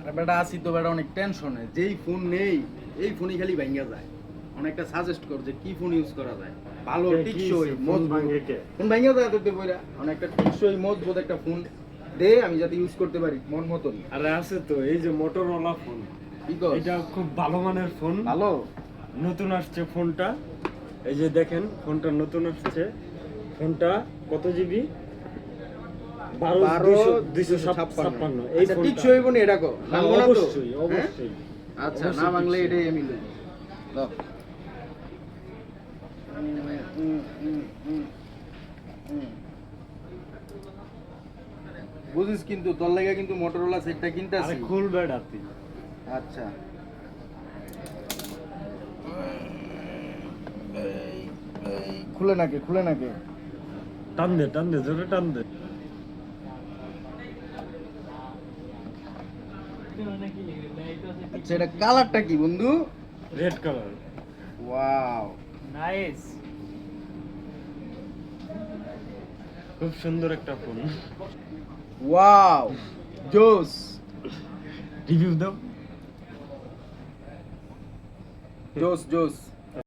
আরে বেটা আসি তো বেটা অনেক টেনশনে, যেই ফোন নেই এই ফোনই খালি ভাঙ্গা যায়। অনেকটা সাজেস্ট কর যে কি ফোন ইউজ করা যায় ভালো টিকসই মজবুত। ফোন ভাঙ্গা যায় তোদের বইরা, অনেকটা টিকসই মজবুত একটা ফোন দে আমি যাতে ইউজ করতে পারি মন মতন। আরে আছে তো, এই যে মোটরোলা ফোন, কি কর? এটা খুব ভালো মানের ফোন। ভালো নতুন আসছে ফোনটা, এই যে দেখেন ফোনটা নতুন আসছে। ফোনটা কত জিবি? 12,256। এই আচ্ছা টিকসই হইব না এটা কো? ভাঙবো না তো? অবশ্যই হ্যাঁ? অবশ্যই। আচ্ছা না অবশ্যই ভাঙলে টিকসই। এটাই আমি লই। দাও। বুঝিস কিন্তু তোর লাগে কিন্তু মোটরোলা সেটটা কিনতে আরে আসি। খুলবে ডাতি। আচ্ছা খুলে নাকে খুলে নাকে। টান দে জোরে টান দে। আচ্ছা এটা কালারটা কি বন্ধু? Red colour. Wow nice. খুব সুন্দর একটা ফোন। ওয়াও জোস। রিভিউ দাও। জোস জোস।